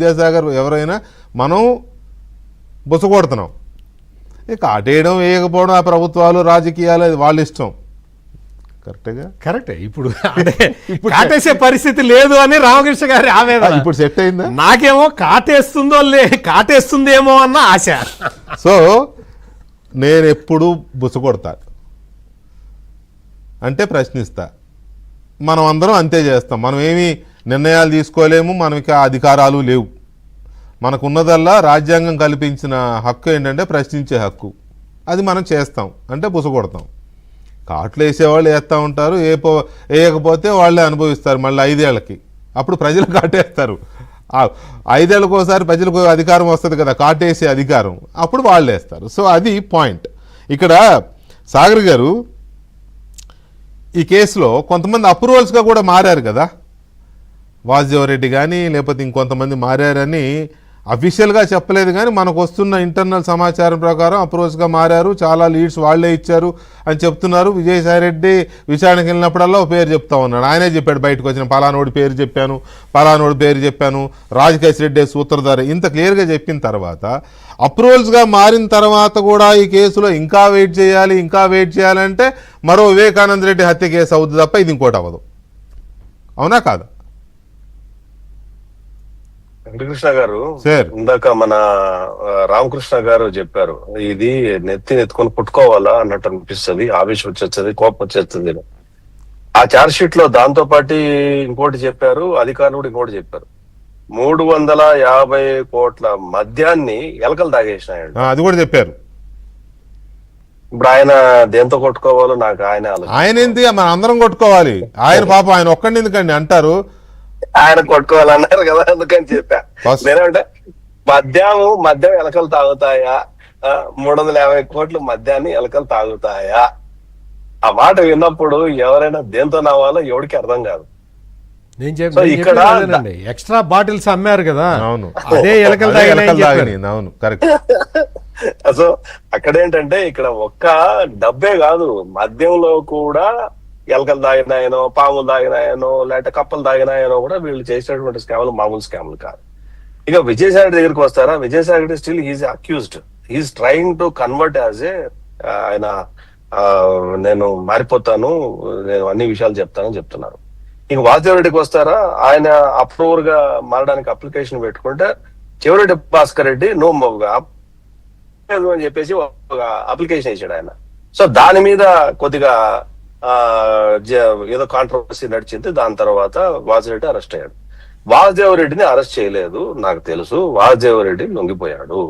విద్యాసాగర్ ఎవరైనా మనం బుసగొడుతున్నాం. కాటేయడం వేయకపోవడం ఆ ప్రభుత్వాలు రాజకీయాలు అది వాళ్ళ ఇష్టం. కరెక్టే. ఇప్పుడు కాటేసే పరిస్థితి లేదు అని రామకృష్ణ గారి ఆవేదన. ఇప్పుడు సెట్ అయిందా? నాకేమో కాటేస్తుందేమో అన్న ఆశ. సో నేను ఎప్పుడు బుసగొడతా అంటే ప్రశ్నిస్తా. మనం అందరం అంతే చేస్తాం. మనం ఏమి నిర్ణయాలు తీసుకోలేము, మనకి అధికారాలు లేవు. మనకున్నదల్లా రాజ్యాంగం కల్పించిన హక్కు ఏంటంటే ప్రశ్నించే హక్కు. అది మనం చేస్తాం, అంటే బుసగొడతాం. కాట్లు వేసేవాళ్ళు వేస్తూ ఉంటారు, వేయకపోతే వాళ్ళే అనుభవిస్తారు మళ్ళీ 5 ఏళ్ళకి. అప్పుడు ప్రజలు కాటేస్తారు. 5 ఏళ్ళకి ఒకసారి ప్రజలకు అధికారం వస్తుంది కదా, కాటేసే అధికారం, అప్పుడు వాళ్ళు వేస్తారు. సో అది పాయింట్. ఇక్కడ సాగర్ గారు ఈ కేసులో కొంతమంది అప్రూవల్స్గా కూడా మారారు కదా, వాసుదేవరెడ్డి కానీ లేకపోతే ఇంకొంతమంది మారారని అఫీషియల్గా చెప్పలేదు, కానీ మనకు వస్తున్న ఇంటర్నల్ సమాచారం ప్రకారం అప్రోచ్గా మారారు, చాలా లీడ్స్ వాళ్లే ఇచ్చారు అని చెప్తున్నారు. విజయసాయిరెడ్డి విచారణకి వెళ్ళినప్పుడల్లా ఒక పేరు చెప్తా ఉన్నాడు. ఆయనే చెప్పాడు బయటకు వచ్చిన, పలానోడి పేరు చెప్పాను, రాజకేశ్ రెడ్డి సూత్రధారి, ఇంత క్లియర్గా చెప్పిన తర్వాత అప్రూవల్స్గా మారిన తర్వాత కూడా ఈ కేసులో ఇంకా వెయిట్ చేయాలంటే మరో వివేకానంద రెడ్డి హత్య కేసు అవుతుంది తప్ప ఇది ఇంకోటి అవ్వదు. అవునా కాదా? వెంకటకృష్ణ గారు ఇందాక మన రామకృష్ణ గారు చెప్పారు, ఇది నెత్తుకొని పుట్టుకోవాలా అన్నట్టు అనిపిస్తుంది, ఆవేశం వచ్చేస్తుంది, కోపం వచ్చేస్తుంది. ఆ ఛార్జ్ షీట్ లో దాంతో పాటు ఇంకోటి చెప్పారు, అధికారులు కూడా ఇంకోటి చెప్పారు, 350 కోట్ల మద్యాన్ని ఎలకలు తాగేసినాయండి. అది కూడా చెప్పారు. ఇప్పుడు ఆయన దేంతో కొట్టుకోవాలో నాకు ఆయన ఏంటి, మన అందరం కొట్టుకోవాలి. ఆయన పాపం ఆయన ఒక్కడిని ఎందుకండి అంటారు, ఆయన కొట్టుకోవాలన్నారు కదా, అందుకని చెప్పా. నేనంటే మద్యం ఎలకలు తాగుతాయా, 350 కోట్ల మద్యాన్ని ఎలకలు తాగుతాయా, ఆ మాట విన్నప్పుడు ఎవరైనా దేంతో నవ్వాలో ఎవరికి అర్థం కాదు. ఇక్కడ ఎక్స్ట్రా బాటిల్స్ అమ్మారు కదా, అదే ఎలకలు తాగినాయి. అవును, కరెక్ట్. సో అక్కడ ఏంటంటే ఇక్కడ ఒక్క డబ్బే కాదు, మద్యంలో కూడా ఎలకలు తాగినాయనో, పాములు తాగినాయనో, లేకపోతే కప్పలు తాగినాయనో కూడా వీళ్ళు చేసినటువంటి స్కాములు మామూలు స్కాములు కాదు. ఇక విజయసాయి రెడ్డి దగ్గరికి వస్తారా, Vijayasai Reddy still he's accused, he's trying to convert as a ఆయన నేను మారిపోతాను, నేను అన్ని విషయాలు చెప్తానని చెప్తున్నారు. ఇక వాసుదేవరెడ్డికి వస్తారా, ఆయన అప్రూవర్ గా మారడానికి అప్లికేషన్ పెట్టుకుంటే చెవిరెడ్డి భాస్కర్ రెడ్డి అని చెప్పేసి ఒక అప్లికేషన్ ఇచ్చాడు ఆయన. సో దాని మీద కొద్దిగా ఏదో కాంట్రవర్సీ నడిచింది. దాని తర్వాత వాసుదేవరెడ్డి అరెస్ట్ అయ్యాడు. వాసుదేవరెడ్డిని అరెస్ట్ చేయలేదు, నాకు తెలుసు. వాసుదేవరెడ్డి లొంగిపోయాడు.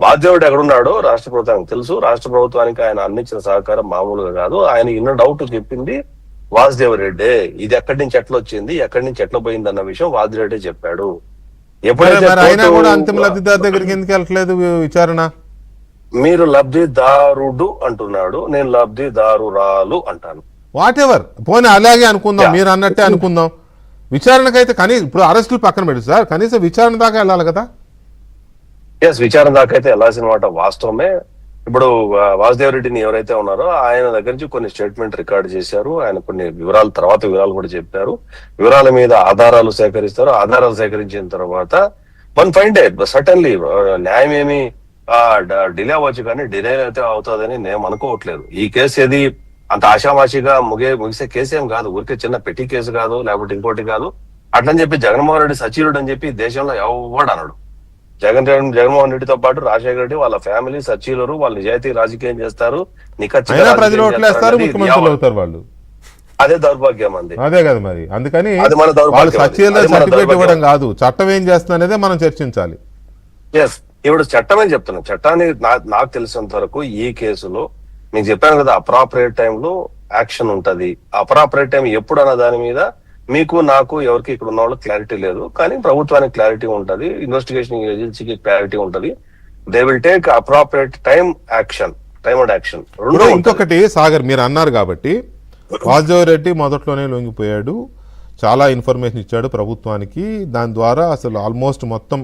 వాసుదేవరెడ్డి ఎక్కడున్నాడో రాష్ట్ర ప్రభుత్వానికి తెలుసు. రాష్ట్ర ప్రభుత్వానికి ఆయన అందించిన సహకారం మామూలుగా కాదు. ఆయన ఇన్న డౌట్ చెప్పింది వాసుదేవరెడ్డి. ఇది ఎక్కడి నుంచి ఎట్లా వచ్చింది, ఎక్కడి నుంచి ఎట్లా పోయింది అన్న విషయం వాసుదేవరెడ్డి చెప్పాడు. ఎప్పుడైతే అంతిమ లబ్ధిదారు దగ్గరికి ఎందుకు వెళ్ళట్లేదు విచారణ? మీరు లబ్ధిదారుడు అంటున్నాడు, నేను లబ్ధిదారురాలు అంటాను. వాట్ ఎవర్, పోనీ అలాగే అనుకుందాం, మీరు అన్నట్టే అనుకుందాం. విచారణకైతే కనీసం ఇప్పుడు అరెస్టులు పక్కన పెట్టి సార్, కనీసం విచారణ దాకా వెళ్ళాలి కదా. ఎస్, విచారణ దాకా అయితే వెళ్ళాల్సిన మాట వాస్తవమే. ఇప్పుడు వాసుదేవరెడ్డిని ఎవరైతే ఉన్నారో ఆయన దగ్గర నుంచి కొన్ని స్టేట్మెంట్ రికార్డ్ చేశారు. ఆయన కొన్ని వివరాలు కూడా చెప్పారు. వివరాల మీద ఆధారాలు సేకరిస్తారు. ఆధారాలు సేకరించిన తర్వాత వన్ ఫైన్ డే సర్టన్లీ న్యాయం ఏమి డిలే అవ్వచ్చు, కానీ డిలే అయితే అవుతుందని నేను అనుకోవట్లేదు. ఈ కేసు ఏది అంత ఆషామాషిగా ముగిసే కేసు ఏం కాదు, ఊరికే చిన్న పెట్టి కేసు కాదు, లేకపోతే ఇంకోటి కాదు. అట్లని చెప్పి జగన్మోహన్ రెడ్డి సచివుడు అని చెప్పి దేశంలో ఎవడు అన్నాడు. జగన్మోహన్ రెడ్డితో పాటు రాజశేఖర రెడ్డి వాళ్ళ ఫ్యామిలీ సచివులు, వాళ్ళు నిజాయితీ రాజకీయం చేస్తారు, అదే దౌర్భాగ్యం అంది. అదే కదా మరి, అందుకని కాదు, చట్టం ఏం చేస్తుంది అనేది మనం చర్చించాలి. ఎస్, ఇప్పుడు చట్టం ఏం చెప్తున్నాం. చట్టాన్ని నాకు తెలిసినంత వరకు ఈ కేసులో మీకు చెప్పాను కదా, అప్రాపరేట్ టైంలో యాక్షన్ ఉంటది. అప్రాపరేట్ టైం ఎప్పుడు అన్న దాని మీద మీకు నాకు ఎవరికి ఇక్కడ ఉన్న వాళ్ళు క్లారిటీ లేదు, కానీ ప్రభుత్వానికి క్లారిటీ ఉంటది, ఇన్వెస్టిగేషన్ ఏజెన్సీకి క్లారిటీ ఉంటది. They will take appropriate time and action. ఇంకొకటి సాగర్, మీరు అన్నారు కాబట్టి వాసుదేవరెడ్డి మొదట్లోనే లొంగిపోయాడు, చాలా ఇన్ఫర్మేషన్ ఇచ్చాడు ప్రభుత్వానికి. దాని ద్వారా అసలు ఆల్మోస్ట్ మొత్తం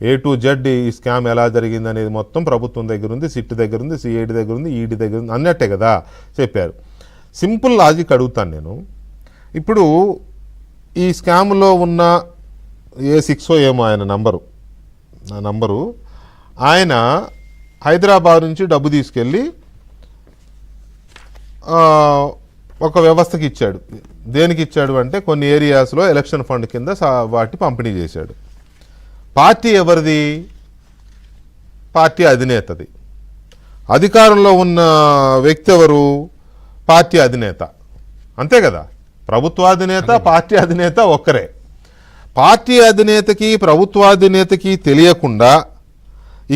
A to Z ఈ స్కామ్ ఎలా జరిగింది అనేది మొత్తం ప్రభుత్వం దగ్గర ఉంది, సిట్ దగ్గర ఉంది, సిఐడి దగ్గర ఉంది, ఈడీ దగ్గర ఉంది, అన్నట్టే కదా చెప్పారు. సింపుల్ లాజిక్ అడుగుతాను నేను. ఇప్పుడు ఈ స్కామ్లో ఉన్న A6 ఏమో ఆయన నంబరు, నా నంబరు. ఆయన హైదరాబాద్ నుంచి డబ్బు తీసుకెళ్ళి ఒక వ్యవస్థకి ఇచ్చాడు. దేనికి ఇచ్చాడు అంటే కొన్ని ఏరియాస్లో ఎలక్షన్ ఫండ్ కింద వాటి పంపిణీ చేశాడు. పార్టీ ఎవరిది? పార్టీ అధినేతది. అధికారంలో ఉన్న వ్యక్తి ఎవరు? పార్టీ అధినేత. అంతే కదా, ప్రభుత్వాధినేత పార్టీ అధినేత ఒక్కరే. పార్టీ అధినేతకి ప్రభుత్వాధినేతకి తెలియకుండా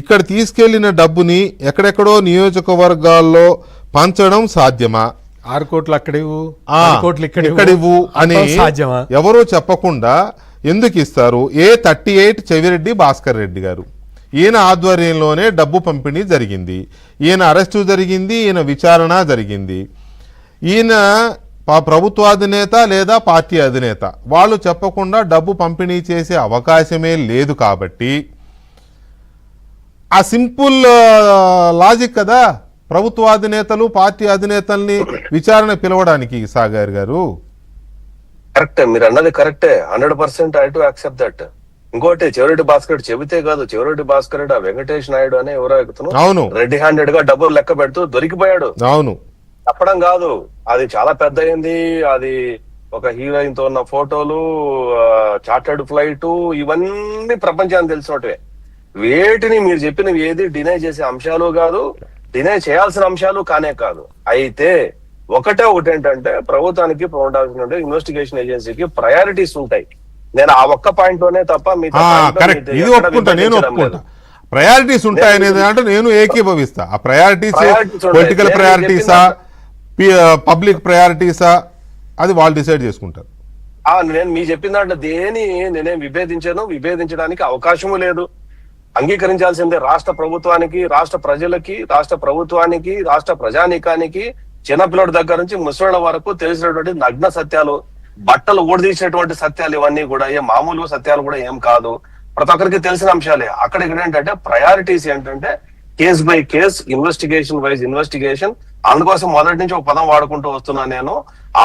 ఇక్కడ తీసుకెళ్లిన డబ్బుని ఎక్కడెక్కడో నియోజకవర్గాల్లో పంచడం సాధ్యమా? 6 కోట్లు అక్కడివు, ఆ, 10 కోట్లు ఇక్కడివ్వు అని సాధ్యమా? ఎవరూ చెప్పకుండా ఎందుకు ఇస్తారు? A38 చెవిరెడ్డి భాస్కర్ రెడ్డి గారు, ఈయన ఆధ్వర్యంలోనే డబ్బు పంపిణీ జరిగింది. ఈయన అరెస్టు జరిగింది, ఈయన విచారణ జరిగింది. ఈయన ప్రభుత్వాధినేత లేదా పార్టీ అధినేత, వాళ్ళు చెప్పకుండా డబ్బు పంపిణీ చేసే అవకాశమే లేదు. కాబట్టి ఆ సింపుల్ లాజిక్ కదా ప్రభుత్వాధినేతలు పార్టీ అధినేతల్ని విచారణ పిలవడానికి. సాగర్ గారు కరెక్టే, మీరు అన్నది కరెక్టే, 100% ఐ టు యాక్సెప్ట్ దట్. ఇంకోటి చెవిరెడ్డి భాస్కర్ రెడ్డి చెబితే కాదు, చెవిరెడ్డి భాస్కర్ రెడ్డి ఆ వెంకటేష్ నాయుడు అనే ఎవరో ఎక్కుతాను అవును, రెడ్ హ్యాండెడ్ గా డబ్బులు లెక్క పెడుతూ దొరికిపోయాడు. అవును, చెప్పడం కాదు, అది చాలా పెద్ద అయింది. అది ఒక హీరోయిన్ తో ఉన్న ఫోటోలు, చార్టర్డ్ ఫ్లైట్, ఇవన్నీ ప్రపంచానికి తెలిసినట్టువే. వేటిని మీరు చెప్పినవి ఏది డినై చేసే అంశాలు కాదు, డినై చేయాల్సిన అంశాలు కానే కాదు. అయితే ఒకటి ఏంటంటే ప్రభుత్వానికి ఉండాల్సిన ఇన్వెస్టిగేషన్ ఏజెన్సీకి ప్రయారిటీస్ ఉంటాయి. నేను ఆ ఒక్క పాయింట్ లోనే తప్ప మిగతా point లో కరెక్ట్, మీతో ఇది ఎక్కడ ఒప్పుకుంటా, నేను విభజించడం ఒప్పుకుంటా. లేదు. ప్రయారిటీస్ ఉంటాయనేది అంటే నేను ఏకీభవిస్తా. ఆ ప్రయారిటీస్ Priorities ఉంటాయి. పొలిటికల్ నేను ప్రయారిటీసా పబ్లిక్ ప్రయారిటీసా అది వాళ్ళు డిసైడ్ చేసుకుంటారు. నేను మీ చెప్పిన దాంట్లో నేనేం విభేదించాను, విభేదించడానికి అవకాశము లేదు. అంగీకరించాల్సిందే రాష్ట్ర ప్రభుత్వానికి, రాష్ట్ర ప్రజలకి, రాష్ట్ర ప్రభుత్వానికి, రాష్ట్ర ప్రజానీకానికి, చిన్నపిల్లడి దగ్గర నుంచి ముసలిళ్ళ వరకు తెలిసినటువంటి నగ్న సత్యాలు, బట్టలు ఊడదీసినటువంటి సత్యాలు, ఇవన్నీ కూడా ఏ మామూలు సత్యాలు కూడా ఏం కాదు, ప్రతి ఒక్కరికి తెలిసిన అంశాలే. అక్కడ ఇక్కడ ఏంటంటే ప్రయారిటీస్ ఏంటంటే case by case, investigation wise investigation. అందుకోసం మొదటి నుంచి ఒక పదం వాడుకుంటూ వస్తున్నాను నేను,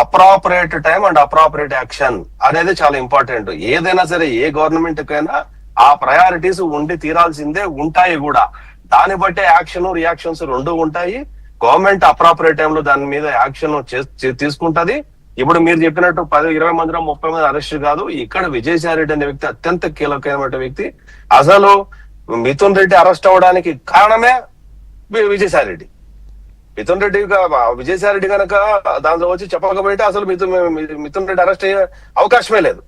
appropriate time and appropriate action అనేది చాలా ఇంపార్టెంట్. ఏదైనా సరే ఏ గవర్నమెంట్ కైనా ఆ ప్రయారిటీస్ ఉండి తీరాల్సిందే, ఉంటాయి కూడా. దాన్ని బట్టే యాక్షన్ రియాక్షన్స్ రెండు ఉంటాయి. గవర్నమెంట్ అప్రాపరేట్ టైంలో దాని మీద యాక్షన్ తీసుకుంటది. ఇప్పుడు మీరు చెప్పినట్టు 10-20 మంది 30 మంది అరెస్ట్ కాదు. ఇక్కడ విజయసాయి రెడ్డి అనే వ్యక్తి అత్యంత కీలకమైన వ్యక్తి. అసలు మిథున్ రెడ్డి అరెస్ట్ అవ్వడానికి కారణమే విజయసాయి రెడ్డి. మిథున్ రెడ్డి విజయసాయి రెడ్డి కనుక దాంట్లో వచ్చి చెప్పకపోతే అసలు మిథున్ రెడ్డి అరెస్ట్ అయ్యే అవకాశమే లేదు.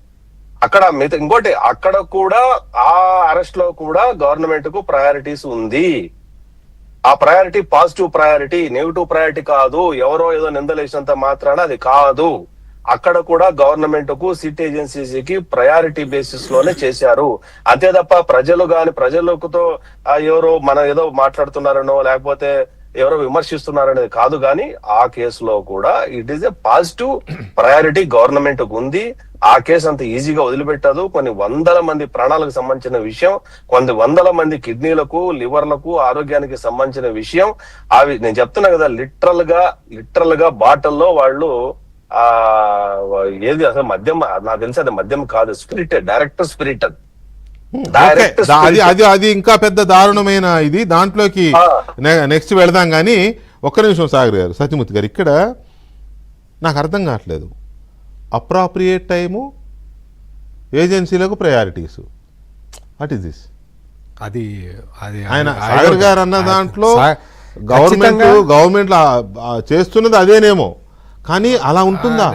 అక్కడ ఇంకోటి, అక్కడ కూడా ఆ అరెస్ట్ లో కూడా గవర్నమెంట్ కు ప్రయారిటీస్ ఉంది. ఆ priority positive priority, negative priority కాదు. ఎవరో ఏదో నిందలేసినంత మాత్రాన అది కాదు. అక్కడ కూడా గవర్నమెంట్ కు, సిట్ ఏజెన్సీకి ప్రయారిటీ బేసిస్ లోనే చేశారు. అంతే తప్ప ప్రజలతో ఎవరో మనం ఏదో మాట్లాడుతున్నారనో లేకపోతే ఎవరో విమర్శిస్తున్నారనేది కాదు. కానీ ఆ కేసులో కూడా it is a positive priority government కు ఉంది. ఆ కేసు అంత ఈజీగా వదిలిపెట్టదు. కొన్ని వందల మంది ప్రాణాలకు సంబంధించిన విషయం, కొన్ని వందల మంది కిడ్నీలకు, లివర్లకు, ఆరోగ్యానికి సంబంధించిన విషయం. అవి నేను చెప్తున్నా కదా, లిటరల్ గా బాటిల్లో వాళ్ళు ఏది అసలు మద్యం, నాకు తెలిసి అది మద్యం కాదు, స్పిరిట్, డైరెక్టర్ స్పిరిట్. అది ఇంకా పెద్ద దారుణమైన ఇది. దాంట్లోకి నెక్స్ట్ వెళదాం. కానీ ఒక్క నిమిషం సాగర్ గారు, సత్యమూర్తి గారు, ఇక్కడ నాకు అర్థం కావట్లేదు. అప్రాప్రియేట్ టైము, ఏజెన్సీలకు ప్రయారిటీసు, వాట్ ఈస్ దిస్? అది ఆయన సాగర్ గారు అన్న దాంట్లో గవర్నమెంట్ చేస్తున్నది అదేనేమో, కానీ అలా ఉంటుందా?